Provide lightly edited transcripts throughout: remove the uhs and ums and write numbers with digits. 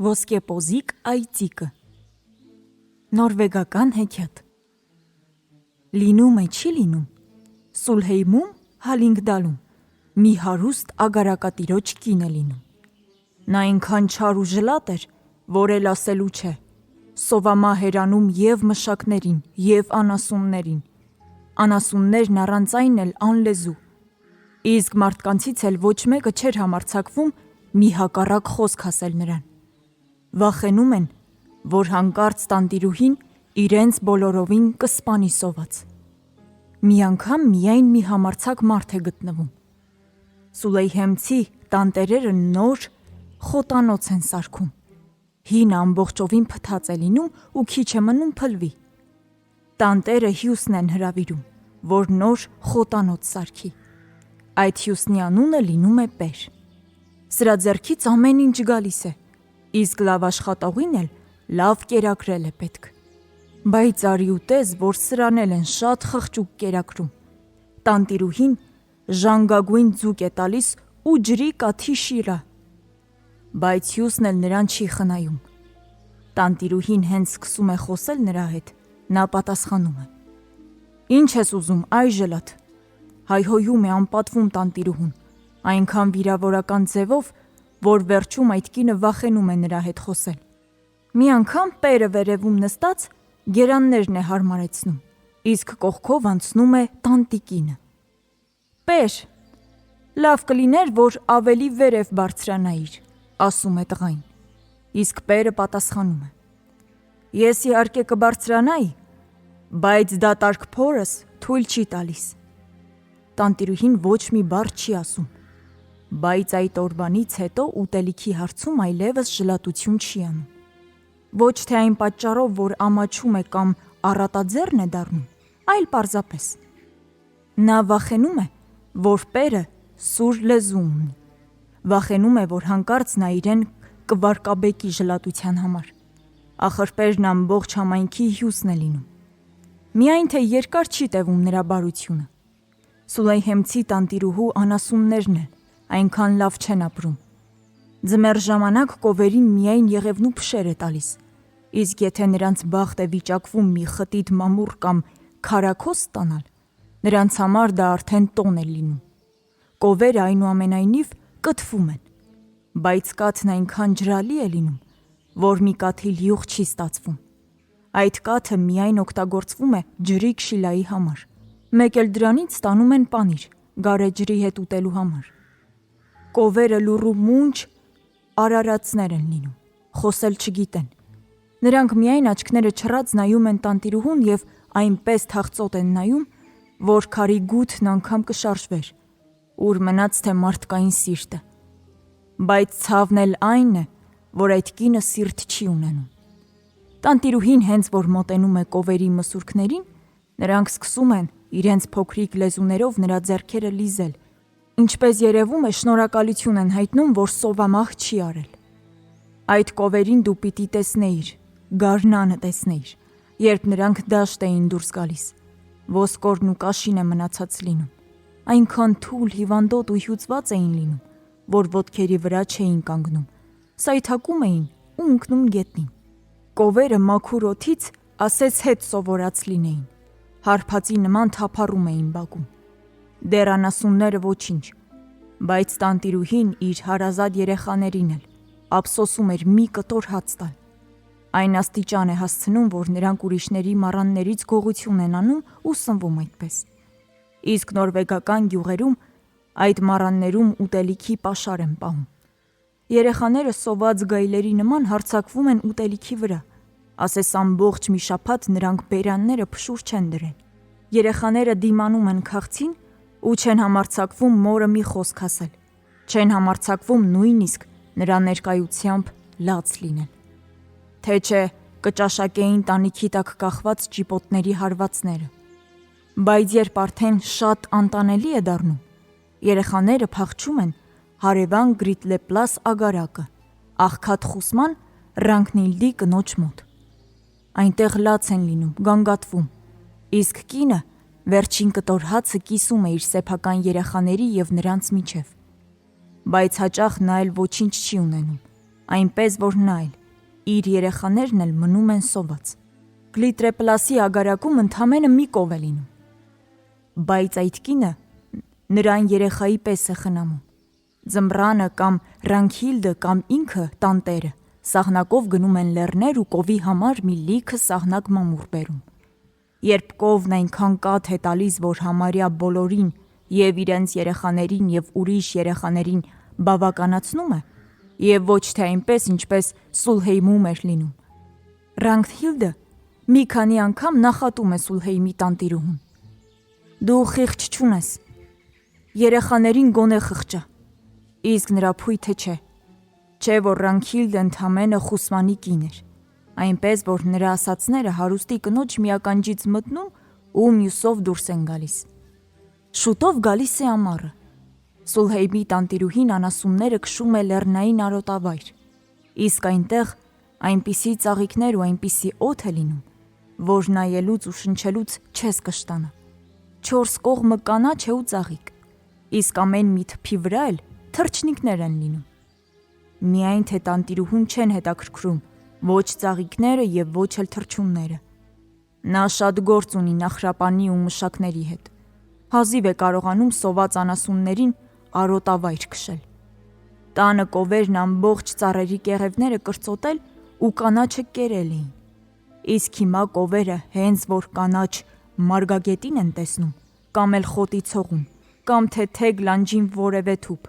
Ոսկեպոզիկ այծիկը։ Նորվեգական հեքիաթ։ Լինում է չի լինում, Սուլհեյմում Հալինգդալում մի հարուստ ագարակատիրոջ կին է լինում։ Նա այնքան չար ու ժլատ էր, որ էլ ասելու չէ, սովամահերանում և մշակներին, և անասուններին, անասուններն առանց այն էլ անլեզու, իսկ մարդկանցից էլ ոչ մեկը չէր համարձակվում մի հակառակ խոսք ասել նրան։ Վախենում են, որ հանկարծ տանտիրուհին իրենց բոլորովին կսպանի սոված։ Մի անգամ միայն մի համարձակ մարդ է գտնվում։ Սուլեյհեմցի տանտերերը նոր խոտանոց են սարքում։ Հինը ամբողջովին փտած է լինում ու քիչ է մնում փլվի։ Տանտերը հյուսն են հրավիրում, որ նոր խոտանոց սարքի։ Այդ հյուսնի անունը լինում է Պեր։ Սրա ձեռքից ամեն ինչ գալիս է, իսկ լավ աշխատողին էլ լավ կերակրել է պետք։ Բայց արի ու տես, որ սրան էլ են շատ խղճուկ կերակրում։ Տանտիրուհին ժանգագույն ձուկ է տալիս ու ջրի կաթի շիրա։ Բայց հյուսն էլ նրան չի խնայում։ Տանտիրուհին հենց սկսում է խոսել նրա հետ, նա պատասխանում է. «Ինչ ես ուզում, այ ժլատ»։ Հայհոյում է անպատվում տանտիրուհուն, այնքան վիրավորական ձևով, որ վերջում այդ կինը վախենում է նրա հետ խոսել։ Մի անգամ Պերը վերևում նստած գերաններն է հարմարեցնում, իսկ կողքով անցնում է տանտիկինը։ «Պեր, լավ կլիներ, որ ավելի վերև բարձրանայիր», ասում է տղային, իսկ Պերը պատասխանում է. «Ես իհարկե կբարձրանայի, բայց դատարկ փորս թույլ չի տալիս»։ Տանտիրուհին ոչ մի բառ չի ասում, բայց այդ օրվանից հետո ուտելիքի հարցում այլևս ժլատություն չի անում։ Ոչ թե այն պատճառով, որ ամաչում է կամ առատաձեռն է դառնում, այլ պարզապես։ Նա վախենում է, որ Պերը սուր լեզու ունի։ Վախենում է, որ հանկարծ նա իրեն կվարկաբեկի ժլատության համար։ Ախր Պերն ամբողջ համայնքի հյուսն է լինում։ Միայն թե երկար չի տևում նրա բարությունը։ Սուլեյհեմցի տանտիրուհու անասուններն են, այնքան լավ չեն ապրում։ Ձմեռ ժամանակ կովերին միայն եղևնու փշեր է տալիս, իսկ եթե նրանց բախտ է վիճակվում մի խտիտ մամուռ կամ քարաքոս ստանալ, նրանց համար դա արդեն տոն է լինում։ Կովերը այնուամենայնիվ կթվում են, բայց կաթն այնքան ջրալի է լինում, որ մի կաթիլ յուղ չի ստացվում։ Այդ կաթը միայն օգտագործվում է ջրի քշիլայի համար, մեկ էլ դրանից ստանում են պանիր, գարեջրի հետ ուտելու համար։ Կովերը լուռու մունջ արարածներ են լինում, խոսել չգիտեն։ Նրանք միայն աչքները չռած նայում են տանտիրուհուն և այնպես թախծոտ են նայում, որ քարի գութն անգամ կշարժվեր, ուր մնաց թե մարդկային սիրտը։ Բայց ցավն էլ այն է, որ այդ կինը սիրտ չի ունենում։ Տանտիրուհին հենց որ մոտենում է կովերի մսուրքներին, նրանք սկսում են իրենց փոքրիկ լեզուներով նրա ձեռքերը լիզել, ինչպես երևում է շնորհակալություն են հայտնում, որ սովամահ չի արել։ Այդ կովերին դու պիտի տեսնեիր, գարնանը տեսնեիր, երբ նրանք դաշտ էին դուրս գալիս, ոսկորն ու կաշին է մնացած լինում, այնքան թույլ, հիվանդոտ ու հյուծված էին լինում, որ ոտքերի վրա չէին կանգնում, սայթակում էին ու ընկնում գետնին։ Կովերը մաքուր օդից ասես հետ սովորած լինեին, հարբածի նման թափառում էին բակում։ Դեռ անասունները ոչինչ, բայց տանտիրուհին իր հարազատ երեխաներին էլ ափսոսում էր մի կտոր հաց տալ։ Այն աստիճան է հասցնում, որ նրանք ուրիշների մառաններից գողություն են անում ու սնվում այդպես։ Իսկ նորվեգական գյուղերում այդ մառաններում ուտելիքի պաշար են պահում։ Երեխաները սոված գայլերի նման հարձակվում են ուտելիքի վրա, ասես ամբողջ մի շաբաթ նրանք բերանները փշուր չեն դրել։ Երեխաները դիմանում են քաղցին ու չեն համարձակվում մորը մի խոսք ասել, չեն համարձակվում նույնիսկ նրա ներկայությամբ լաց լինել։ Թե չէ կճաշակեին տանիքի տակ կախված ճիպոտների հարվածները։ Բայց երբ արդեն շատ անտանելի է դառնում, երեխաները փախչում են հարևան Գրիտլեպլաս ագարակը, աղքատ Խուսման Ռանկնիլդի կնոջ մոտ։ Այնտեղ լաց են լինում, գանգատվում, իսկ կինը վերջին կտոր հացը կիսում է իր սեփական երեխաների և նրանց միջև։ Բայց հաճախ նա էլ ոչինչ չի ունենում, այնպես որ նա էլ, իր երեխաներն էլ մնում են սոված։ Գլիտրեպլասի ագարակում ընդամենը մի կով է լինում։ Բայց այդ կինը նրան երեխայի պես է խնամում։ Ձմռանը կամ Ռանքիլդը կամ ինքը տանտերը սաղնակով գնում են լեռներ ու կովի համար մի լիքը սաղնակ մամուռ բերում։ Երբ կովն այնքան կաթ է տալիս, որ համարյա բոլորին և իրենց երեխաներին և ուրիշ երեխաներին բավականացնում է, և ոչ թե այնպես, ինչպես Սուլհեյմում էր լինում։ Ռանքիլդը մի քանի անգամ նախատում է Սուլհեյմի տանտիրուհուն. «Դու խիղճ չունես, երեխաներին գոնե խղճա», իսկ նրա փույթը չէ։ Չէ որ Ռանքիլդը ընդամենը խուսմանի կին էր, այնպես որ նրա ասածները հարուստի կնոջ մի ականջից մտնում ու մյուսով դուրս են գալիս։ Շուտով գալիս է ամառը։ Սուլհեյմի տանտիրուհին անասունները քշում է լեռնային արոտավայր, իսկ այնտեղ այնպիսի ծաղիկներ ու այնպիսի օդ է լինում, որ նայելուց ու շնչելուց չես կշտանա։ 4 կողմը կանաչ է ու ծաղիկ, իսկ ամեն մի թփի վրա էլ թռչնիկներ են լինում։ Միայն թե տանտիրուհուն չեն հետաքրքրում ոչ ծաղիկները և ոչ էլ թռչունները։ Նա շատ գործ ունի նախրապանի ու մշակների հետ։ Հազիվ է կարողանում սոված անասուններին արոտավայր քշել։ Տանը կովերն ամբողջ ծառերի կեղևները կրծոտել ու կանաչը կերել էին։ Իսկ հիմա կովերը հենց որ կանաչ մարգագետին են տեսնում, կամ էլ խոտի ցողուն, կամ թեթև լանջին որևէ թուփ,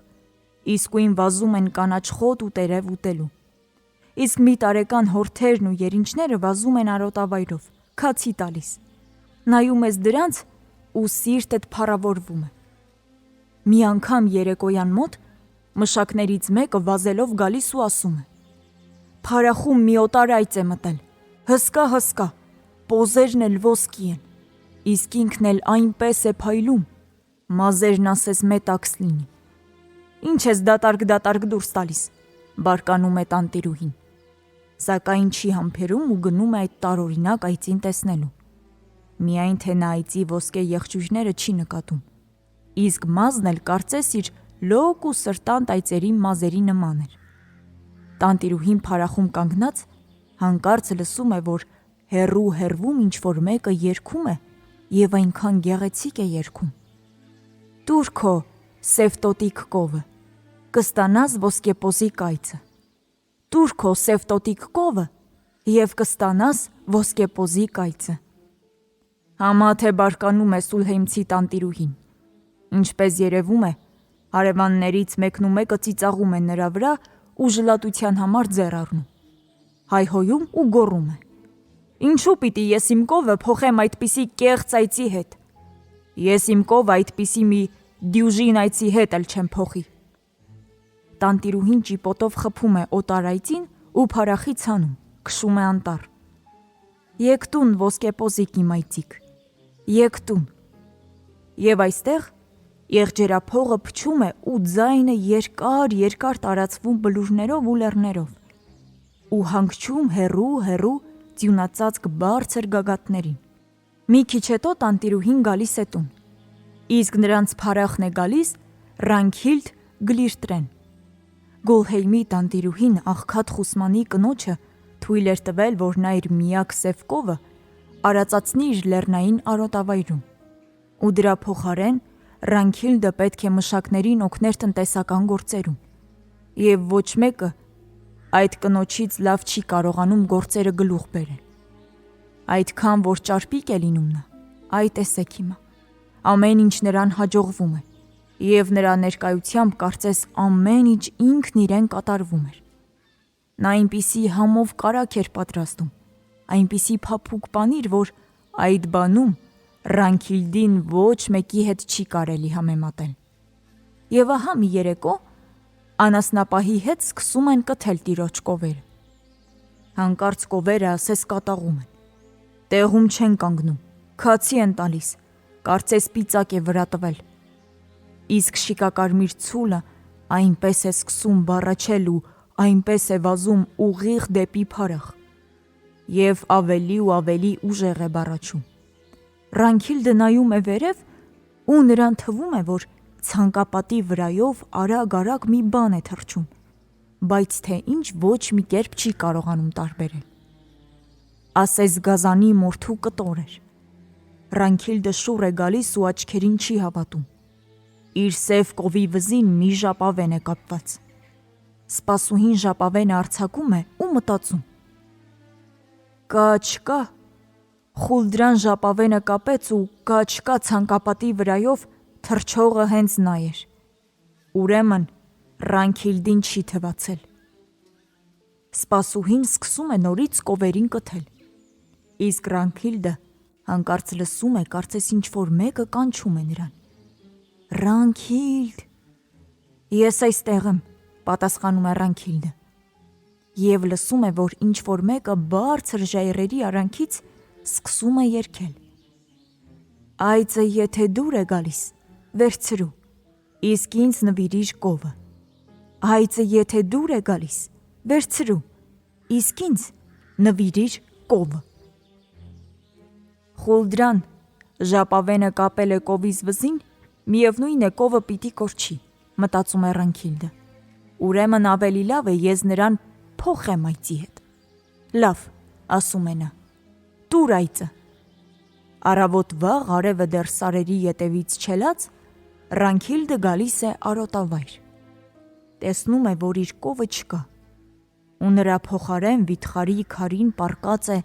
իսկույն վազում են կանաչ խոտ ու տերև ուտելու։ Իսկ մի տարեկան հորթերն ու երինչները վազում են արոտավայրով, քացի տալիս։ Նայում ես դրանց ու սիրտդ փառավորվում է։ Մի անգամ երեկոյան մոտ մշակներից մեկը վազելով գալիս ու ասում է. «Փարախում մի օտար այծ է մտել, հսկա, պոզերն էլ ոսկի են, իսկ ինքն էլ այնպես է փայլում, մազերն ասես մետաքս լինի»։ «Ինչ ես դատարկ դուրս տալիս», բարկանում է տանտիրուհին, սակայն չի համբերում ու գնում է այդ տարօրինակ այծին տեսնելու։ Միայն թե նա այծի ոսկե եղջյուրները չի նկատում, իսկ մազն էլ կարծես իր լոկ ու սրտանտ այծերի մազերի նման էր։ Տանտիրուհին փարախում կանգնած հանկարծ լսում է, որ հեռվում ինչ-որ մեկը երգում է և այնքան գեղեցիկ է երգում. «Տուր քո սև կովը, կստանաս ոսկեպոզի կայծը, տուր քո սև կովը և կստանաս ոսկեպոզի կայծը»։ Համա թե բարկանում է սուլհեյմցի տանտիրուհին։ Ինչպես երևում է, հարևաններից մեկն ու մեկը ծիծաղում են նրա վրա ու ժլատության համար ձեռ առնում, հայհոյում ու գոռում է. «Ինչու պիտի ես իմ կովը փոխեմ այդպիսի կեղծ այծի հետ։ Ես իմ կովը այդպիսի մի դյուժին այծի հետ էլ չեմ փոխի»։ Տանտիրուհին ճիպոտով խփում է օտար այծին ու փարախից հանում, քշում է անտառ։ «Եկ տուն, ոսկեպոզիկ իմ այծիկ, եկ տուն»։ Եվ այստեղ եղջերափողը փչում է ու ձայնը երկար տարածվում բլուրներով ու լեռներով ու հանգչում հեռու ձյունածածկ բարձր գագաթներին։ Մի քիչ հետո տանտիրուհին գալիս է տուն, իսկ նրանց փարախն է գալիս Ռանքիլդ Գլիրտրեն։ Գոլհեյմի տանտիրուհին աղքատ խուսմանի կնոջը թույլ էր տվել, որ նա իր միակ սև կովը արածացնի իր լեռնային արոտավայրում, ու դրա փոխարեն Ռանքիլդը պետք է մշակներին օգներ տնտեսական գործերում, և ոչ մեկը այդ կնոջից լավ չի կարողանում գործերը գլուխ բերել։ Այդքան որ ճարպիկ է լինում նա, այ տեսեք հիմա, ամեն ինչ նրան հաջողվում է, և նրա ներկայությամբ կարծես ամեն ինչ ինքն իրեն կատարվում էր։ Նա այնպիսի համով կարագ էր պատրաստում, այնպիսի փափուկ պանիր, որ այդ բանում Ռանքիլդին ոչ մեկի հետ չի կարելի համեմատել։ Եվ ահա մի երեկո անասնապահի հետ սկսում են կթել տիրոջ կովերը։ Հանկարծ կովերը ասես կատաղում են, տեղում չեն կանգնում, քացի են տալիս, կարծես պիծակ է վրա տվել։ Իսկ շիկակարմիր ցուլը այնպես է սկսում բառաչել ու այնպես է վազում ուղիղ դեպի փարախ, և ավելի ու ավելի ուժեղ է բառաչում։ Ռանքիլդը նայում է վերև ու նրան թվում է, որ ցանկապատի վրայով արագ մի բան է թռչում, բայց թե ինչ ոչ մի կերպ չի կարողանում տարբերել։ Ասես գազանի մորթու կտոր էր։ Ռանքիլդը շուռ է գալիս ու աչքերին չի հավատում։ Իր սև կովի վզին մի ժապավեն է կապված։ Սպասուհին ժապավենը արձակում է ու մտածում. կա չկա, Խուլդրան ժապավենը կապեց ու կա չկա ցանկապատի վրայով թռչողը հենց նա էր։ Ուրեմն Ռանքիլդին չի թվացել։ Սպասուհին սկսում է նորից կովերին կթել։ Իսկ Ռանքիլդը հանկարծ լսում է, կարծես ինչ-որ մեկը կանչում է նրան։ Ռանքիլդ, ես այստեղ եմ, պատասխանում է Ռանքիլդը։ Եվ լսում է, որ ինչ-որ մեկը բարձր ժայռերի արանքից սկսում է երգել։ Այծը եթե դուր է գալիս, վերցրու, իսկ ինձ նվիրիր կովը։ Այծը եթե դուր է գալիս, վերցրու, իսկ ինձ նվիրիր կովը։ Խուլդրան ժապավենը կապել է կովից վզին, միևնույն է կովը պիտի կորչի, մտածում է Ռանքիլդը։ Ուրեմն ավելի լավ է ես նրան փոխեմ այծի հետ։ Լավ, ասում է նա, տուր այծը։ Առավոտ վաղ արևը դեռ սարերի ետևից չելած, Ռանքիլդը գալիս է արոտավայր։ Տեսնում է, որ իր կովը չկա, ու նրա փոխարեն վիթխարի քարին պառկած է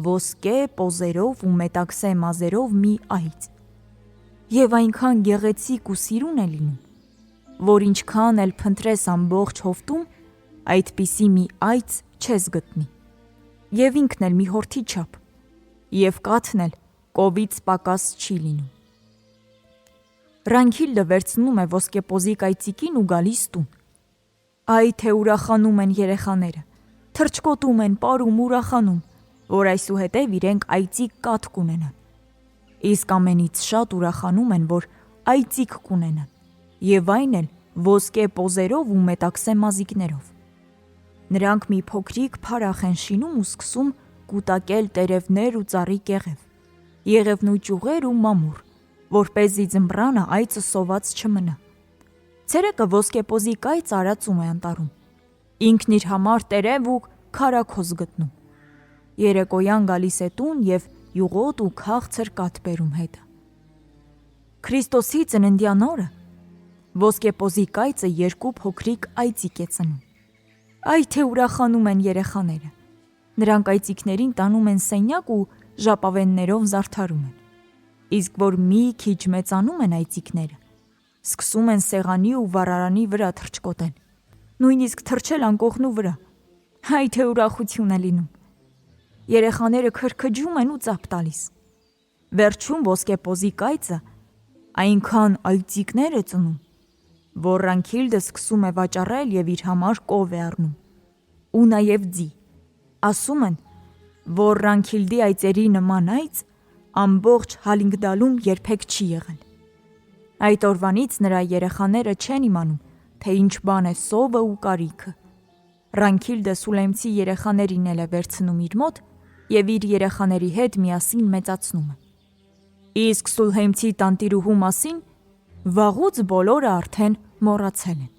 ոսկե պոզերով ու մետաքսե մազերով մի այծ։ Եվ այնքան գեղեցիկ ու սիրուն է լինում, որ ինչքան էլ փնտրես ամբողջ հովտում, այդպիսի մի այծ չես գտնի։ Եվ ինքն էլ մի հորթի չափ, եւ կաթն էլ կովից պակաս չի լինում։ Ռանքիլդը վերցնում է ոսկեպոզիկ այծիկին ու գալիս տուն։ Այ թե ուրախանում են երեխաները, թռչկոտում են, պարում, ուրախանում, որ այսուհետև իրենք այծիկ կաթ կունենան։ Իսկ ամենից շատ ուրախանում են, որ այծիկ կունենան, եւ այն էլ ոսկե պոզերով ու մետաքսե մազիկներով։ Նրանք մի փոքրիկ փարախ են շինում ու սկսում կուտակել տերևներ ու ծառի կեղև, եղևնու ճյուղեր ու մամուռ, որպեսզի ձմռանը այծը սոված չմնա։ Ցերեկը ոսկեպոզիկ այծը արածում է անտառում։ Ինքն իր համար տերև ու քարաքոզ գտնում։ Երեկոյան գալիս է տուն եւ յուղոտ ու քաղցր կաթ բերում հետը։ Քրիստոսի ծննդյան օրը ոսկեպոզիկ այծը երկու փոքրիկ այծիկ է ծնում։ Այ թե ուրախանում են երեխաները։ Նրանք այծիկներին տանում են սենյակ ու ժապավեններով զարդարում են։ Իսկ որ մի քիչ մեծանում են այծիկները, սկսում են սեղանի ու վառարանի վրա թռչկոտել, նույնիսկ թռչել անկողնու վրա։ Այ թե ուրախություն է լինում։ Երեխաները քրքջում են ու ծափ տալիս։ Վերջում ոսկեպոզիկ այծը այնքան այծիկներ է ծնում, որ Ռանքիլդը սկսում է վաճառել եւ իր համար կով է առնում։ Ու նաեւ ձի։ Ասում են, որ Ռանքիլդի այծերի նման այծ ամբողջ Հալինգդալում երբեք չի եղել։ Այդ օրվանից նրա երեխաները չեն իմանում, թե ինչ բան է սովը ու կարիքը։ Ռանքիլդը Սուլեմցի երեխաներին էլ է վերցնում իր մոտ եւ իր երեխաների հետ միասին մեծացնում է։ Իսկ Սուլհեմցի տանտիրուհու մասին վաղուց բոլորը արդեն մոռացել են։